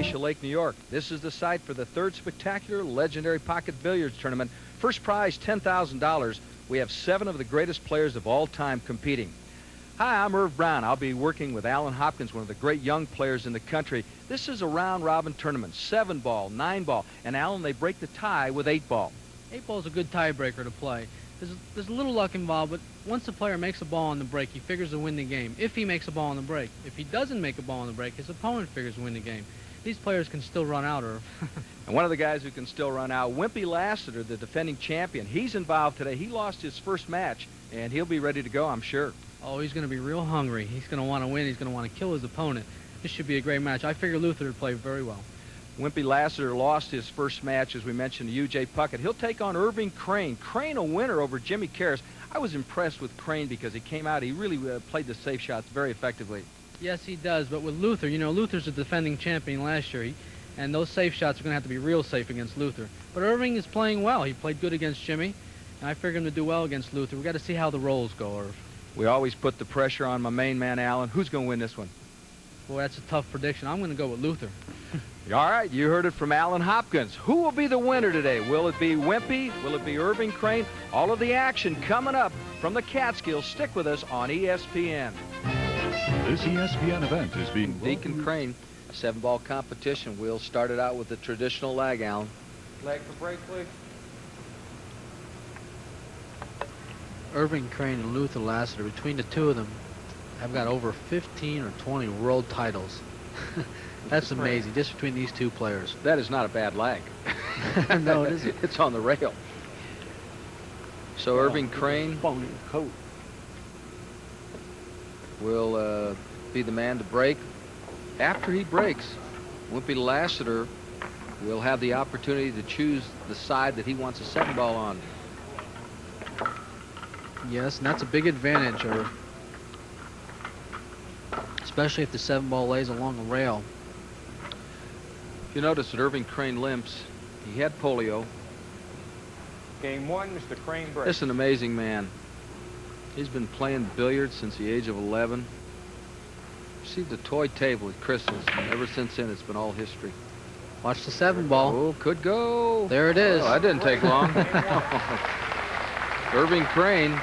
Acacia Lake, New York. This is the site for the third spectacular legendary pocket billiards tournament. First prize, $10,000. We have 7 of the greatest players of all time competing. Hi, I'm Irv Brown. I'll be working with Alan Hopkins, one of the great young players in the country. This is a round-robin tournament, 7-ball, 9-ball, and Alan, they break the tie with 8-ball. 8-ball is a good tiebreaker to play. There's a little luck involved, but once the player makes a ball on the break, he figures to win the game. If he makes a ball on the break. If he doesn't make a ball on the break, his opponent figures to win the game. These players can still run out, Irv. And one of the guys who can still run out, Wimpy Lassiter, the defending champion. He's involved today. He lost his first match, and he'll be ready to go, I'm sure. Oh, he's going to be real hungry. He's going to want to win. He's going to want to kill his opponent. This should be a great match. I figure Luther would play very well. Wimpy Lassiter lost his first match, as we mentioned, to U.J. Puckett. He'll take on Irving Crane. Crane a winner over Jimmy Karras. I was impressed with Crane because he came out. He really played the safe shots very effectively. Yes, he does. But with Luther, you know, Luther's a defending champion last year. And those safe shots are going to have to be real safe against Luther. But Irving is playing well. He played good against Jimmy. And I figure him to do well against Luther. We've got to see how the rolls go, Irv. We always put the pressure on my main man, Alan. Who's going to win this one? Boy, that's a tough prediction. I'm going to go with Luther. All right, you heard it from Alan Hopkins. Who will be the winner today? Will it be Wimpy? Will it be Irving Crane? All of the action coming up from the Catskills. Stick with us on ESPN. This ESPN event is being Deacon Crane, a 7-ball competition. We'll start it out with the traditional lag, Alan. Leg for break, please. Irving Crane and Luther Lassiter, between the two of them, have got over 15 or 20 world titles. That's amazing, just between these two players. That is not a bad lag. No, it isn't. It's on the rail. So Irving Crane will be the man to break. After he breaks, Wimpy Lassiter will have the opportunity to choose the side that he wants a 7-ball on. Yes, and that's a big advantage, Irv. Especially if the 7-ball lays along the rail. You notice that Irving Crane limps. He had polio. Game 1, Mr. Crane break. This is an amazing man. He's been playing billiards since the age of 11. Received a toy table at Christmas, and ever since then it's been all history. Watch the 7-ball. Oh, could go. There it is. Oh, that didn't take long. Irving Crane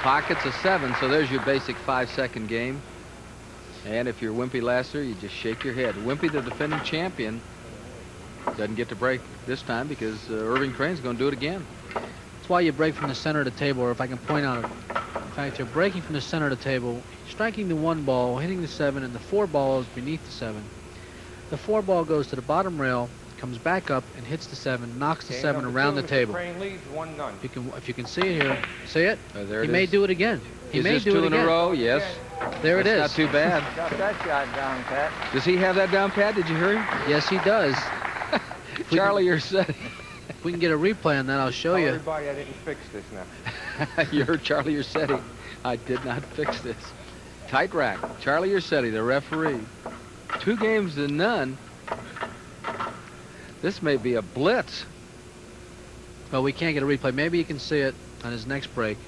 pockets a 7, so there's your basic 5-second game. And if you're Wimpy Lassiter, you just shake your head. Wimpy, the defending champion, doesn't get to break this time because Irving Crane's going to do it again. That's why you break from the center of the table, or if I can point out, in fact, you're breaking from the center of the table, striking the 1 ball, hitting the 7, and the 4 ball is beneath the 7. The 4 ball goes to the bottom rail, comes back up and hits the 7, knocks the 7 around the table. Crane leads 1-0. If you can see it here, see it? There He it may is. do it again. He may do it 2 in again. a row? Yes. There it is. Not too bad. Got that shot down, Pat. Does he have that down pat? Did you hear him? Yes, he does. Charlie, you're set. If we can get a replay on that, I'll show you. Everybody, I didn't fix this now. You heard Charlie Ursetti. I did not fix this. Tight rack. Charlie Ursetti, the referee. 2 games to none. This may be a blitz. Well, we can't get a replay. Maybe you can see it on his next break.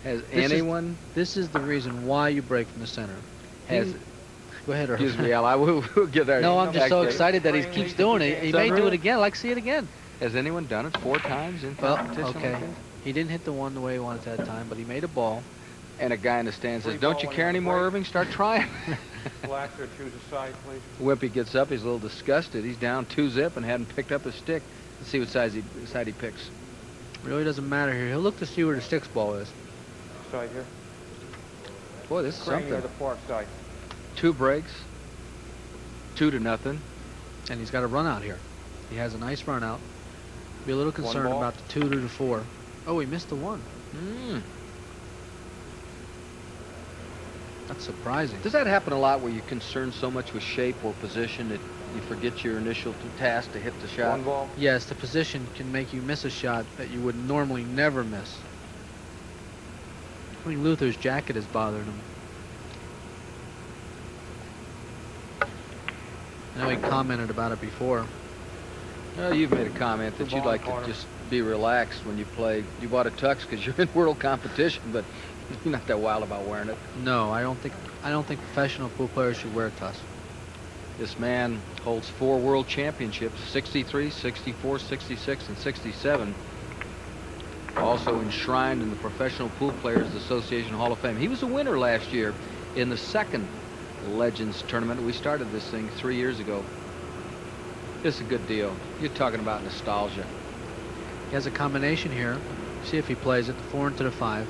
Has anyone? This is the reason why you break from the center. Has, Go ahead, Irv. excuse me, Al. I will get there. No, I'm just so excited that he keeps doing it. He may do it again. I'd like to see it again. Has anyone done it 4 times in Well, competition? okay. Like this? He didn't hit the one the way he wanted that time, but he made a ball. And a guy in the stand says, "Don't you care anymore, Irving? Start trying." Lassiter, choose a side, please. Wimpy gets up. He's a little disgusted. He's down 2-zip and hadn't picked up his stick. Let's see what side he picks. Really doesn't matter here. He'll look to see where the 6 ball is. Side here. Boy, this is Crane, something. you're the far side. 2 breaks. 2-0. And he's got a run out here. He has a nice run out. Be a little concerned ball. about the 2 to the 4. Oh, he missed the 1. That's surprising. Does that happen a lot where you're concerned so much with shape or position that you forget your initial task to hit the shot? 1 ball. Yes, the position can make you miss a shot that you would normally never miss. I think Luther's jacket is bothering him. I know he commented about it before. Well, you've made a comment that you'd like to just be relaxed when you play. You bought a tux because you're in world competition, but you're not that wild about wearing it. No, I don't think professional pool players should wear a tusk. This man holds 4 world championships, 63, 64, 66, and 67. Also enshrined in the Professional Pool Players Association Hall of Fame. He was a winner last year in the second Legends tournament. We started this thing 3 years ago. It's a good deal. You're talking about nostalgia. He has a combination here. See if he plays it. The 4 into the 5.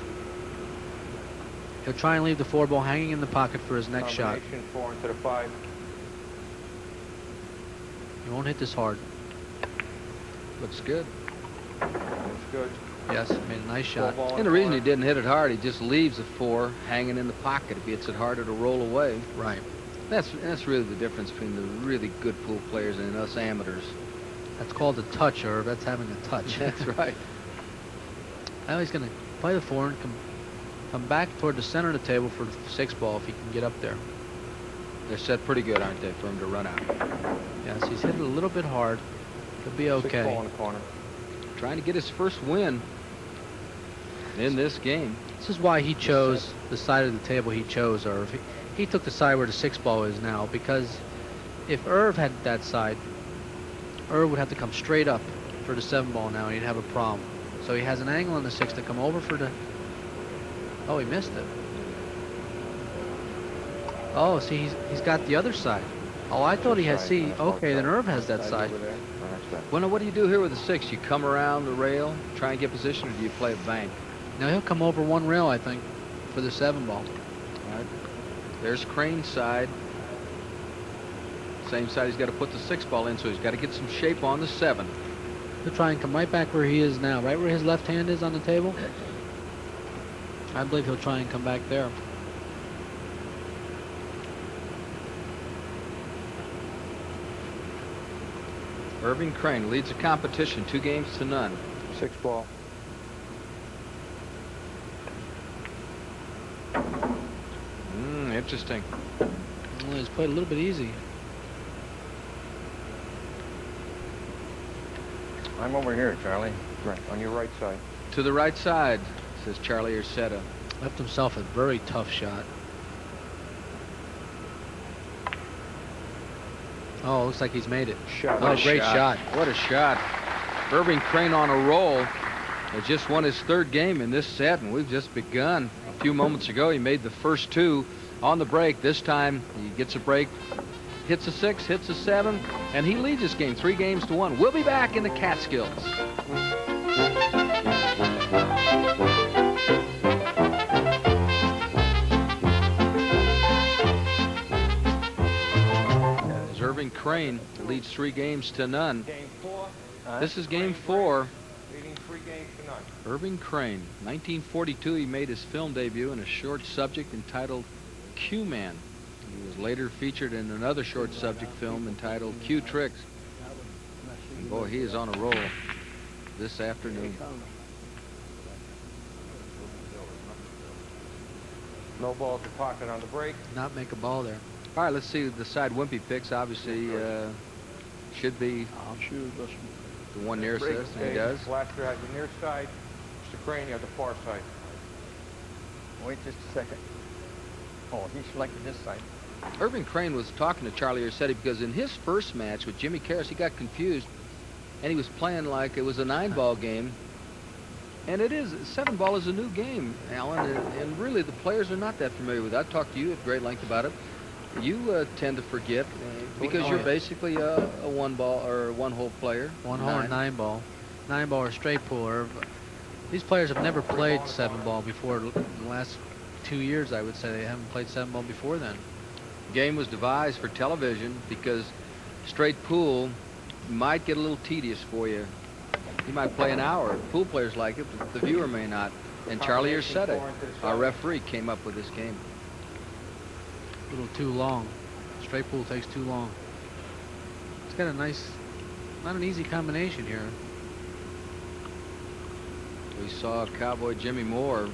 He'll try and leave the 4 ball hanging in the pocket for his next shot. Combination 4 into the 5. He won't hit this hard. Looks good. Looks good. Yes, made a nice shot. And the reason he didn't hit it hard, he just leaves the 4 hanging in the pocket. If he hits it hard, it'll roll away. Right. That's really the difference between the really good pool players and us amateurs. That's called a touch, Irv. That's having a touch. That's right. Now he's going to play the 4 and come back toward the center of the table for the 6 ball if he can get up there. They're set pretty good, aren't they, for him to run out? Yes, he's hit it a little bit hard. He'll be okay. 6 ball in the corner. Trying to get his first win in this game. This is why he chose the side of the table he chose, Irv. He took the side where the 6 ball is now, because if Irv had that side, Irv would have to come straight up for the 7 ball now, and he'd have a problem. So he has an angle on the 6 to come over for the... Oh, he missed it. Oh, see, he's got the other side. Oh, I thought he had... See, okay, then Irv has that side. Well, what do you do here with the 6? You come around the rail, try and get position, or do you play a bank? Now he'll come over 1 rail, I think, for the 7 ball. All right. There's Crane's side. Same side he's got to put the 6 ball in, so he's got to get some shape on the 7. He'll try and come right back where he is now, right where his left hand is on the table. I believe he'll try and come back there. Irving Crane leads the competition 2 games to none. 6 ball. Interesting. Well, he's played a little bit easy. I'm over here, Charlie. Right. On your right side. To the right side, says Charlie Ursetta. Left himself a very tough shot. Oh, looks like he's made it. Shot. Oh, great shot. What a shot. Irving Crane on a roll. He just won his 3rd game in this set, and we've just begun. A few moments ago, he made the first 2 on the break. This time, he gets a break, hits a 6, hits a 7, and he leads this game 3 games to 1. We'll be back in the Catskills. As Irving Crane leads 3 games to none. Game 4. This is game 4. Leading 3 games to none. Irving Crane, 1942, he made his film debut in a short subject entitled Q-Man. He was later featured in another short subject film entitled Q-Tricks. And boy, he is on a roll this afternoon. No ball to pocket on the break. Not make a ball there. All right, let's see the side Wimpy picks. Obviously, should be the one nearest us, and he does. Lassiter has the near side. Mr. Crane, you have the far side. Wait just a second. Oh, he selected this side. Irving Crane was talking to Charlie Ursetti because in his first match with Jimmy Karras, he got confused, and he was playing like it was a 9-ball game. And it is. 7-ball is a new game, Alan, and really the players are not that familiar with it. I've talked to you at great length about it. You tend to forget because you're basically a 1-ball or 1-hole player. 1-hole or 9-ball. 9-ball or straight puller. These players have never played 7-ball before. In the last 2 years, I would say they haven't played 7-ball before then. Game was devised for television because straight pool might get a little tedious for you. You might play an hour. Pool players like it, but the viewer may not. And Charlie Ursetta, our referee, came up with this game. A little too long. Straight pool takes too long. It's got a nice, not an easy combination here. We saw Cowboy Jimmy Moore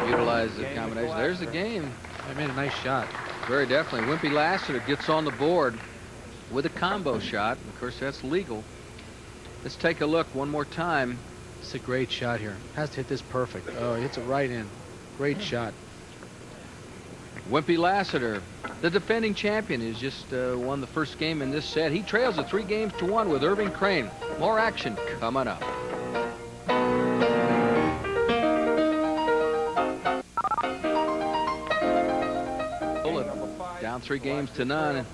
utilize the combination. There's the game. I made a nice shot. Very definitely. Wimpy Lassiter gets on the board with a combo shot. Of course, that's legal. Let's take a look one more time. It's a great shot here. Has to hit this perfect. Oh, he hits it right in. Great shot. Wimpy Lassiter, the defending champion, has just won the first game in this set. He trails it 3-1 with Irving Crane. More action coming up. Down 3-0,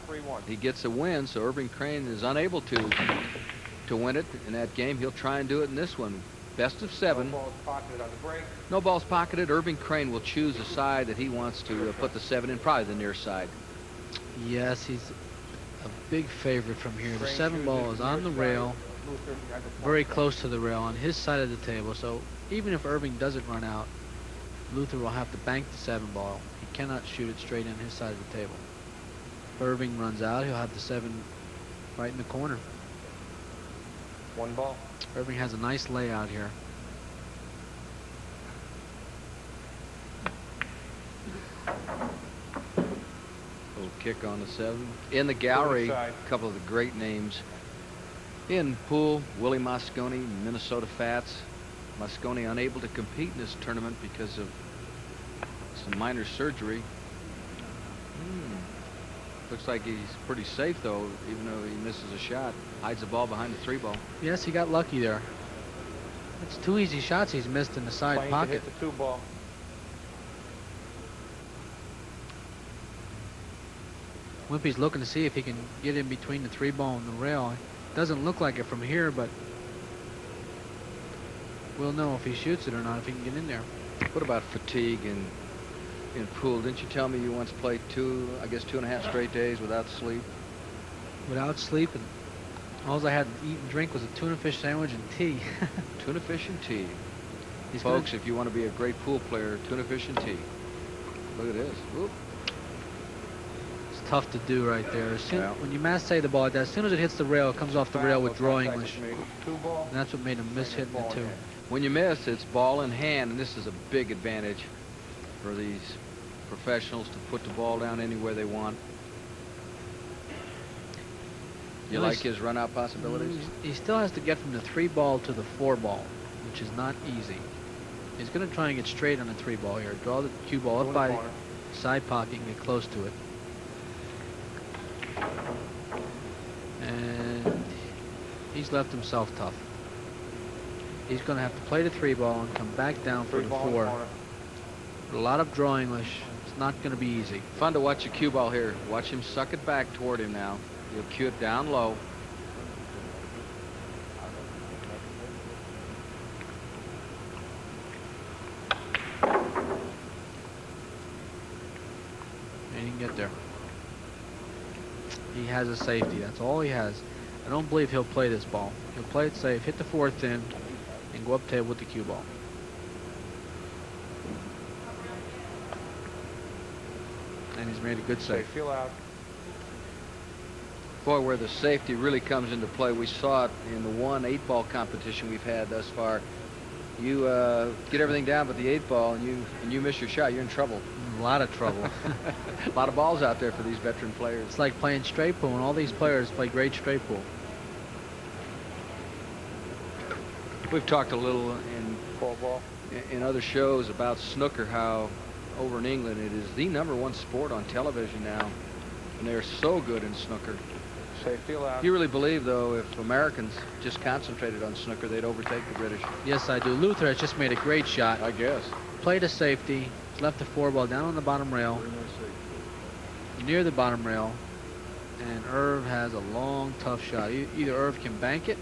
he gets a win, so Irving Crane is unable to win it in that game. He'll try and do it in this one. Best of 7. No balls pocketed. Irving Crane will choose the side that he wants to put the 7 in, probably the near side. Yes, he's a big favorite from here. The 7 ball is on the rail, very close to the rail on his side of the table. So even if Irving doesn't run out, Luther will have to bank the 7 ball. He cannot shoot it straight on his side of the table. If Irving runs out, he'll have the 7 right in the corner. 1 ball. Irving has a nice layout here. Little kick on the 7. In the gallery, a couple of the great names in pool. Willie Mosconi, Minnesota Fats. Mosconi unable to compete in this tournament because of some minor surgery. Looks like he's pretty safe, though, even though he misses a shot. Hides the ball behind the 3 ball. Yes, he got lucky there. It's 2 easy shots he's missed in the side Playing pocket. to hit the 2 ball. Wimpy's looking to see if he can get in between the 3 ball and the rail. It doesn't look like it from here, but we'll know if he shoots it or not, if he can get in there. What about fatigue in pool? Didn't you tell me you once played 2.5 straight days without sleep? Without sleep, and all I had to eat and drink was a tuna fish sandwich and tea. Tuna fish and tea. He's Folks, if you want to be a great pool player, tuna fish and tea. Look at this. Whoop. It's tough to do right there. When you massay the ball like that, as soon as it hits the rail, it comes off the rail with draw English. And that's what made him miss hitting the 2. When you miss, it's ball in hand, and this is a big advantage for these professionals to put the ball down anywhere they want. You like his run-out possibilities? He still has to get from the 3 ball to the 4 ball, which is not easy. He's going to try and get straight on the 3 ball here. Draw the cue ball up by side pocket and get close to it. And he's left himself tough. He's going to have to play the 3 ball and come back down for the 4. A lot of draw English. It's not going to be easy. Fun to watch a cue ball here. Watch him suck it back toward him now. He'll cue it down low. And he can get there. He has a safety. That's all he has. I don't believe he'll play this ball. He'll play it safe, hit the 4th in, and go up table with the cue ball. And he's made a good save. Feel out. Boy, where the safety really comes into play. We saw it in the 1 8-ball competition we've had thus far. You get everything down but the 8 ball, and you miss your shot, you're in trouble. A lot of trouble. A lot of balls out there for these veteran players. It's like playing straight pool, and all these players play great straight pool. We've talked a little in other shows about snooker, how over in England it is the #1 sport on television now, and they're so good in snooker. Safety allowed. You really believe, though, if Americans just concentrated on snooker, they'd overtake the British? Yes, I do. Luther has just made a great shot. I guess. Played a safety, left the 4 ball down on the bottom rail, near the bottom rail, and Irv has a long, tough shot. Either Irv can bank it,